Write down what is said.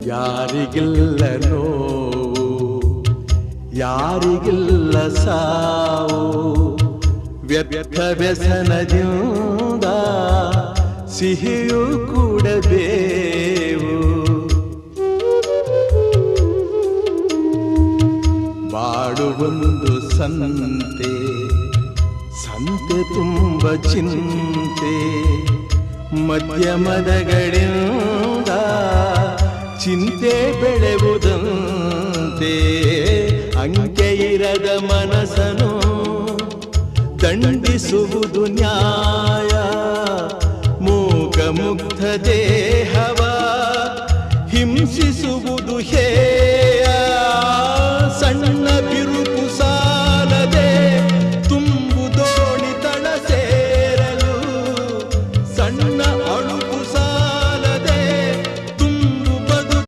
ಯಾರಿಗಿಲ್ಲ ನೋವು, ಯಾರಿಗಿಲ್ಲ ಸಾವು, ವ್ಯರ್ಥ ವ್ಯಸನದಿಂದ ಸಿಹಿಯೂ ಕೂಡಬೇವು. ಬಾಡುವೊಂದು ಸಂತೆ, ಸಂತೆ ತುಂಬ ಚಿಂತೆ, ಮಧ್ಯಮದಗಳಿಂದ ಚಿಂತೆ ಬೆಳೆಯುವುದಂತೆ. ಅಂಕೆ ಇರದ ಮನಸ್ಸನು ದಂಡಿಸುವುದು ನ್ಯಾಯ, ಮೂಕ ಮುಗ್ಧ ದೇಹವ ಹಿಂಸಿಸುವುದು ಹೇಯ.